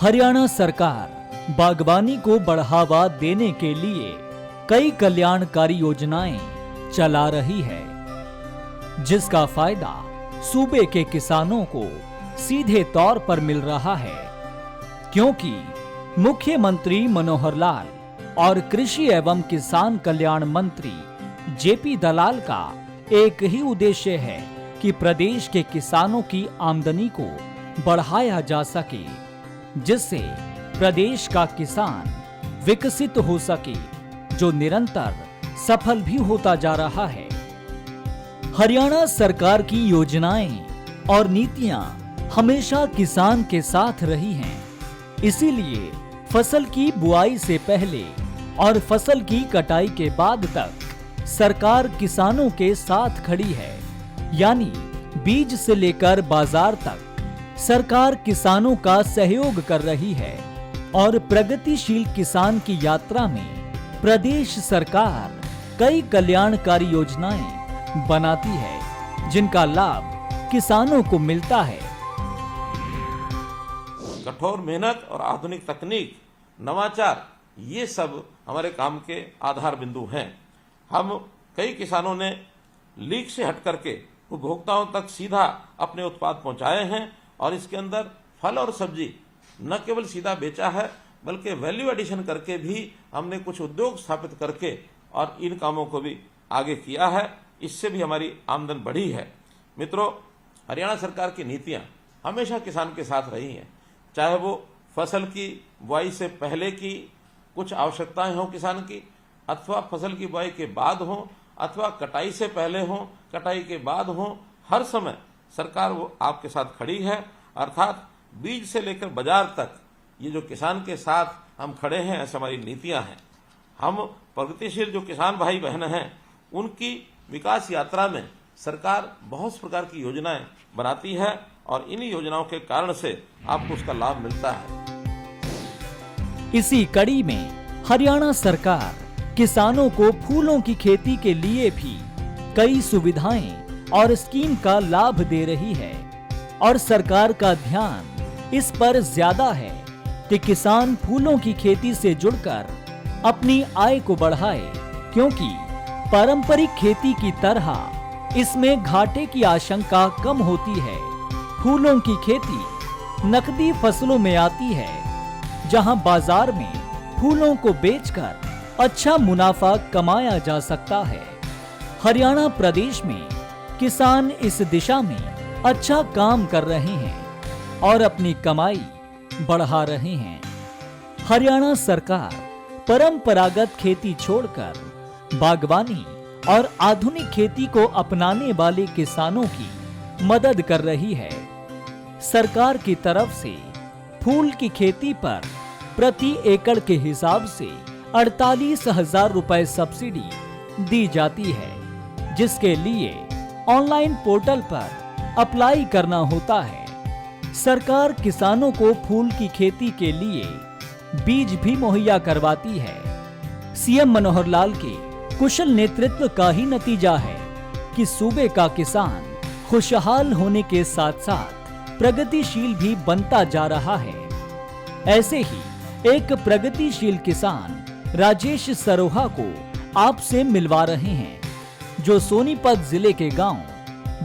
हरियाणा सरकार बागवानी को बढ़ावा देने के लिए कई कल्याणकारी योजनाएं चला रही है, जिसका फायदा सूबे के किसानों को सीधे तौर पर मिल रहा है, क्योंकि मुख्यमंत्री मनोहर लाल और कृषि एवं किसान कल्याण मंत्री जेपी दलाल का एक ही उद्देश्य है कि प्रदेश के किसानों की आमदनी को बढ़ाया जा सके, जिससे प्रदेश का किसान विकसित हो सके, जो निरंतर सफल भी होता जा रहा है। हरियाणा सरकार की योजनाएं और नीतियां हमेशा किसान के साथ रही हैं, इसीलिए फसल की बुआई से पहले और फसल की कटाई के बाद तक सरकार किसानों के साथ खड़ी है। यानी बीज से लेकर बाजार तक सरकार किसानों का सहयोग कर रही है और प्रगतिशील किसान की यात्रा में प्रदेश सरकार कई कल्याणकारी योजनाएं बनाती है, जिनका लाभ किसानों को मिलता है। कठोर मेहनत और आधुनिक तकनीक, नवाचार, ये सब हमारे काम के आधार बिंदु हैं। हम कई किसानों ने लीक से हट करके उपभोक्ताओं तक सीधा अपने उत्पाद पहुंचाए हैं और इसके अंदर फल और सब्जी न केवल सीधा बेचा है, बल्कि वैल्यू एडिशन करके भी हमने कुछ उद्योग स्थापित करके और इन कामों को भी आगे किया है। इससे भी हमारी आमदन बढ़ी है। मित्रों, हरियाणा सरकार की नीतियां हमेशा किसान के साथ रही हैं, चाहे वो फसल की बुआई से पहले की कुछ आवश्यकताएं हों किसान की, अथवा फसल की बुआई के बाद हों, अथवा कटाई से पहले हों, कटाई के बाद हों, हर समय सरकार वो आपके साथ खड़ी है। अर्थात बीज से लेकर बाजार तक ये जो किसान के साथ हम खड़े हैं, ऐसी हमारी नीतियां हैं। हम प्रगतिशील जो किसान भाई बहन हैं, उनकी विकास यात्रा में सरकार बहुत प्रकार की योजनाएं बनाती है और इन्हीं योजनाओं के कारण से आपको उसका लाभ मिलता है। इसी कड़ी में हरियाणा सरकार किसानों को फूलों की खेती के लिए भी कई सुविधाएं और स्कीम का लाभ दे रही है और सरकार का ध्यान इस पर ज्यादा है कि किसान फूलों की खेती से जुड़कर अपनी आय को बढ़ाए, क्योंकि पारंपरिक खेती की तरह इसमें घाटे की आशंका कम होती है। फूलों की खेती नकदी फसलों में आती है, जहां बाजार में फूलों को बेचकर अच्छा मुनाफा कमाया जा सकता है। हरियाणा प्रदेश में किसान इस दिशा में अच्छा काम कर रहे हैं और अपनी कमाई बढ़ा रहे हैं। हरियाणा सरकार परंपरागत खेती छोड़कर बागवानी और आधुनिक खेती को अपनाने वाले किसानों की मदद कर रही है। सरकार की तरफ से फूल की खेती पर प्रति एकड़ के हिसाब से 48,000 रुपए सब्सिडी दी जाती है, जिसके लिए ऑनलाइन पोर्टल पर अप्लाई करना होता है। सरकार किसानों को फूल की खेती के लिए बीज भी मुहैया करवाती है। सीएम मनोहर लाल के कुशल नेतृत्व का ही नतीजा है कि सूबे का किसान खुशहाल होने के साथ साथ प्रगतिशील भी बनता जा रहा है। ऐसे ही एक प्रगतिशील किसान राजेश सरोहा को आपसे मिलवा रहे हैं, जो सोनीपत जिले के गांव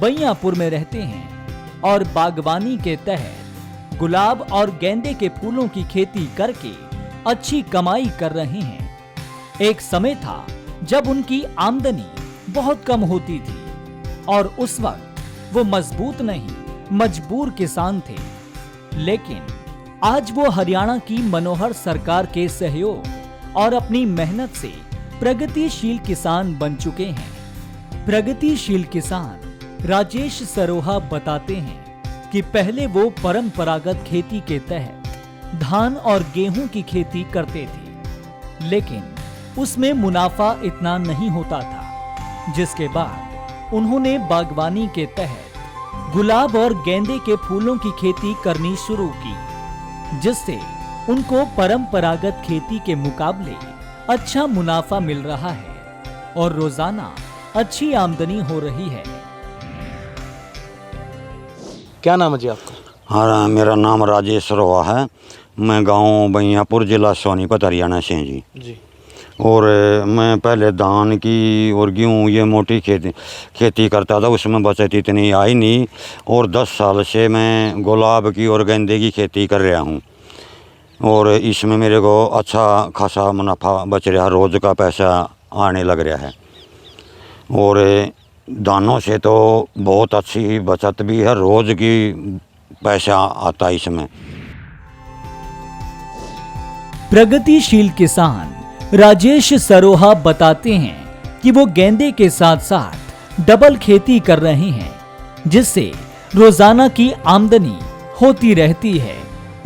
बैयापुर में रहते हैं और बागवानी के तहत गुलाब और गेंदे के फूलों की खेती करके अच्छी कमाई कर रहे हैं। एक समय था जब उनकी आमदनी बहुत कम होती थी और उस वक्त वो मजबूत नहीं, मजबूर किसान थे, लेकिन आज वो हरियाणा की मनोहर सरकार के सहयोग और अपनी मेहनत से प्रगतिशील किसान बन चुके हैं। प्रगतिशील किसान राजेश सरोहा बताते हैं कि पहले वो परंपरागत खेती के तहत धान और गेहूं की खेती करते थे, लेकिन उसमें मुनाफा इतना नहीं होता था, जिसके बाद उन्होंने बागवानी के तहत गुलाब और गेंदे के फूलों की खेती करनी शुरू की, जिससे उनको परंपरागत खेती के मुकाबले अच्छा मुनाफा मिल रहा है और रोजाना अच्छी आमदनी हो रही है। क्या नाम है जी आपका? हाँ, मेरा नाम राजेश सरोहा है। मैं गांव बैयापुर, जिला सोनीपत, हरियाणा से जी। जी। और मैं पहले धान की और गेहूँ ये मोटी खेती करता था, उसमें बचत इतनी आई नहीं। और 10 साल से मैं गुलाब की और गेंदे की खेती कर रहा हूँ, और इसमें मेरे को अच्छा खासा मुनाफा बच रहा, रोज़ का पैसा आने लग रहा है। और दानों से तो बहुत अच्छी बचत भी है, रोज़ की पैसा आता है इसमें। प्रगतिशील किसान राजेश सरोहा बताते हैं कि वो गेंदे के साथ साथ डबल खेती कर रहे हैं, जिससे रोजाना की आमदनी होती रहती है।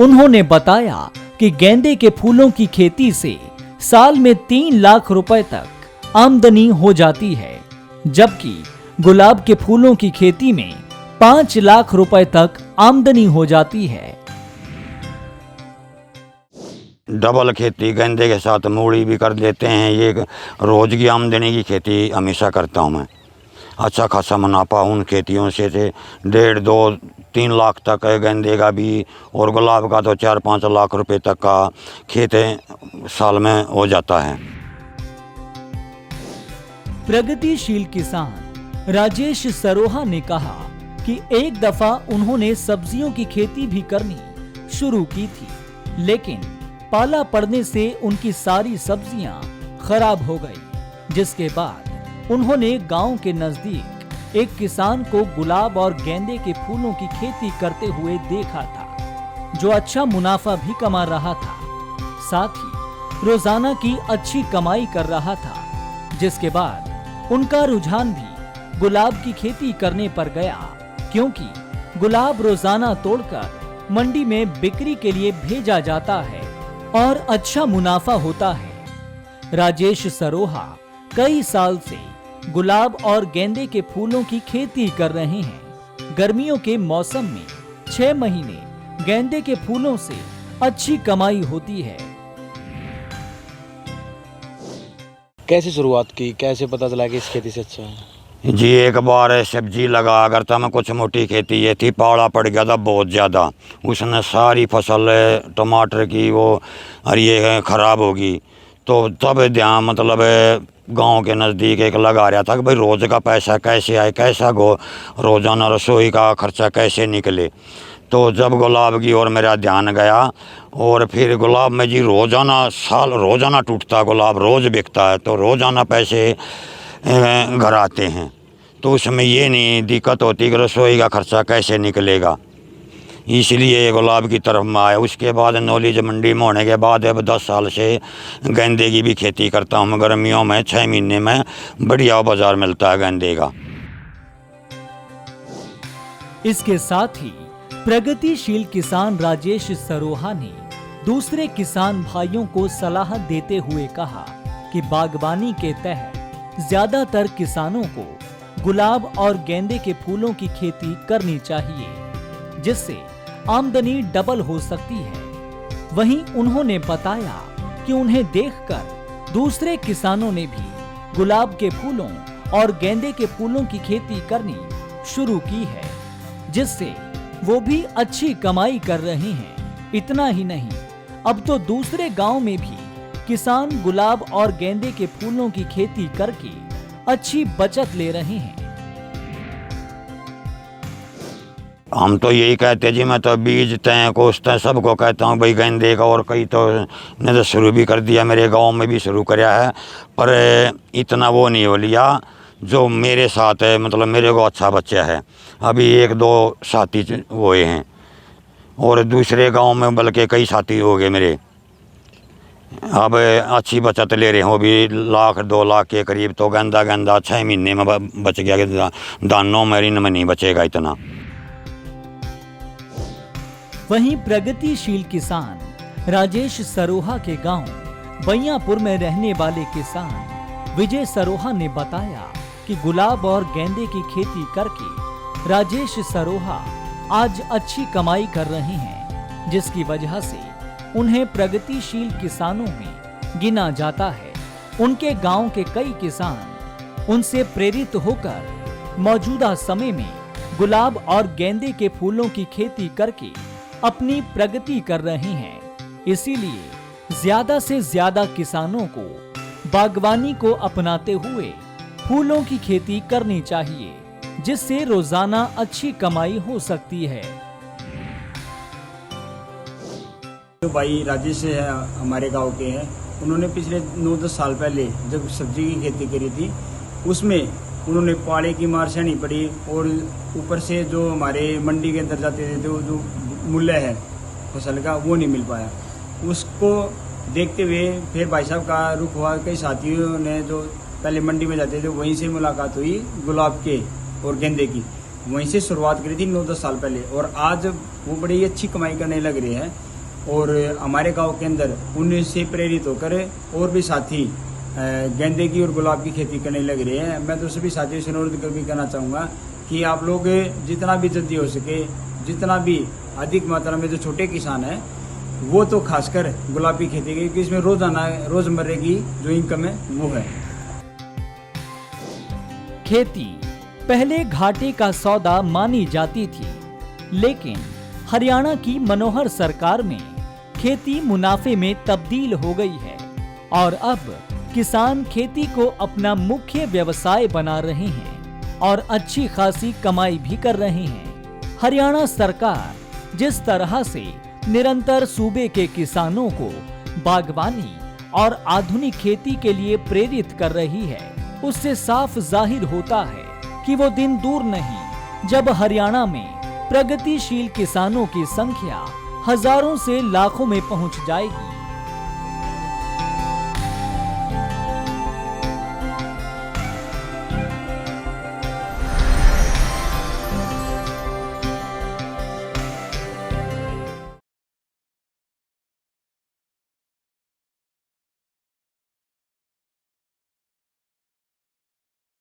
उन्होंने बताया कि गेंदे के फूलों की खेती से साल में 3 लाख रुपए तक आमदनी हो जाती है, जबकि गुलाब के फूलों की खेती में 5 लाख रुपए तक आमदनी हो जाती है। डबल खेती गेंदे के साथ मूली भी कर देते हैं। ये रोज़ की आमदनी की खेती हमेशा करता हूँ मैं। अच्छा खासा मुनाफा उन खेतियों से 1.5, 2, 3 लाख तक है गेंदे का भी, और गुलाब का तो 4-5 लाख रुपए तक का खेत साल में हो जाता है। प्रगतिशील किसान राजेश सरोहा ने कहा कि एक दफा उन्होंने सब्जियों की खेती भी करनी शुरू की थी, लेकिन पाला पड़ने से उनकी सारी सब्जियां खराब हो गई, जिसके बाद उन्होंने गांव के नजदीक एक किसान को गुलाब और गेंदे के फूलों की खेती करते हुए देखा था, जो अच्छा मुनाफा भी कमा रहा था, साथ ही रोजाना की अच्छी कमाई कर रहा था, जिसके बाद उनका रुझान भी गुलाब की खेती करने पर गया, क्योंकि गुलाब रोजाना तोड़कर मंडी में बिक्री के लिए भेजा जाता है और अच्छा मुनाफा होता है। राजेश सरोहा कई साल से गुलाब और गेंदे के फूलों की खेती कर रहे हैं। गर्मियों के मौसम में 6 महीने गेंदे के फूलों से अच्छी कमाई होती है। कैसे शुरुआत की, कैसे पता चला कि इस खेती से अच्छा है? जी, एक बार सब्जी लगा करता मैं, कुछ मोटी खेती ये थी, पाला पड़ गया था बहुत ज़्यादा, उसने सारी फसल टमाटर की वो ये ख़राब होगी। तो तब ध्यान मतलब गांव के नज़दीक एक लगा रहा था कि भाई रोज़ का पैसा कैसे आए, कैसा रोज़ाना रसोई का खर्चा कैसे निकले। तो जब गुलाब की ओर मेरा ध्यान गया, और फिर गुलाब में जी रोज़ाना टूटता गुलाब, रोज़ बिकता है, तो रोज़ाना पैसे घर आते हैं। तो उसमें ये नहीं दिक्कत होती कि रसोई का खर्चा कैसे निकलेगा, इसलिए गुलाब की तरफ में आया। उसके बाद नॉलेज मंडी में होने के बाद अब 10 साल से गेंदे की भी खेती करता हूँ। गर्मियों में 6 महीने में बढ़िया बाजार मिलता है गेंदे का। इसके साथ ही प्रगतिशील किसान राजेश सरोहा ने दूसरे किसान भाइयों को सलाह देते हुए कहा कि बागवानी के तहत ज्यादातर किसानों को गुलाब और गेंदे के फूलों की खेती करनी चाहिए, जिससे आमदनी डबल हो सकती है। वहीं उन्होंने बताया कि उन्हें देखकर दूसरे किसानों ने भी गुलाब के फूलों और गेंदे के फूलों की खेती करनी शुरू की है, जिससे वो भी अच्छी कमाई कर रहे हैं। इतना ही नहीं, अब तो दूसरे गांव में भी किसान गुलाब और गेंदे के फूलों की खेती करके अच्छी बचत ले रहे हैं। हम तो यही कहते जी, मैं तो बीजते हैं कोसते हैं सबको कहता हूँ भाई गेंदे का, और कई तो ने तो शुरू भी कर दिया, मेरे गांव में भी शुरू कराया है, पर इतना वो नहीं हो लिया जो मेरे साथ है। मतलब मेरे को अच्छा बच्चा है, अभी 1-2 साथी हुए हैं, और दूसरे गांव में बल्कि कई साथी हो गए मेरे। अब अच्छी बचत ले रहे हो, अभी 1-2 लाख के करीब तो गेंदा 6 महीने में बच गया। दानों में ऋण में नहीं बचेगा इतना। वहीं प्रगतिशील किसान राजेश सरोहा के गांव बैयापुर में रहने वाले किसान विजय सरोहा ने बताया कि गुलाब और गेंदे की खेती करके राजेश सरोहा आज अच्छी कमाई कर रहे हैं, जिसकी वजह से उन्हें प्रगतिशील किसानों में गिना जाता है। उनके गांव के कई किसान उनसे प्रेरित होकर मौजूदा समय में गुलाब और गेंदे के फूलों की खेती करके अपनी प्रगति कर रहे हैं। इसीलिए ज्यादा से ज्यादा किसानों को बागवानी को अपनाते हुए फूलों की खेती करनी चाहिए, जिससे रोजाना अच्छी कमाई हो सकती है। जो भाई राजेश है हमारे गांव के हैं, उन्होंने पिछले 9-10 साल पहले जब सब्जी की खेती करी थी, उसमें उन्होंने पाले की मार सहनी पड़ी और ऊपर से जो हमारे मंडी के अंदर जाते थे तो जो मूल्य है फसल का वो नहीं मिल पाया। उसको देखते हुए फिर भाई साहब का रुख हुआ, कई साथियों ने जो पहले मंडी में जाते थे वहीं से मुलाकात हुई गुलाब के और गेंदे की, वहीं से शुरुआत करी थी 9-10 साल पहले, और आज वो बड़ी अच्छी कमाई करने लग रहे हैं। और हमारे गांव के अंदर उनसे प्रेरित होकर और भी साथी गेंदे की और गुलाब की खेती करने लग रहे हैं। मैं तो सभी साथियों से अनुरोध भी करना चाहूँगा कि आप लोग जितना भी जल्दी हो सके, जितना भी अधिक मात्रा में जो छोटे किसान हैं वो तो खासकर गुलाब की खेती क्योंकि इसमें रोजमर्रे की जो इनकम है वो है। खेती पहले घाटे का सौदा मानी जाती थी, लेकिन हरियाणा की मनोहर सरकार में खेती मुनाफे में तब्दील हो गई है और अब किसान खेती को अपना मुख्य व्यवसाय बना रहे हैं और अच्छी खासी कमाई भी कर रहे हैं। हरियाणा सरकार जिस तरह से निरंतर सूबे के किसानों को बागवानी और आधुनिक खेती के लिए प्रेरित कर रही है, उससे साफ जाहिर होता है कि वो दिन दूर नहीं जब हरियाणा में प्रगतिशील किसानों की संख्या हजारों से लाखों में पहुंच जाएगी।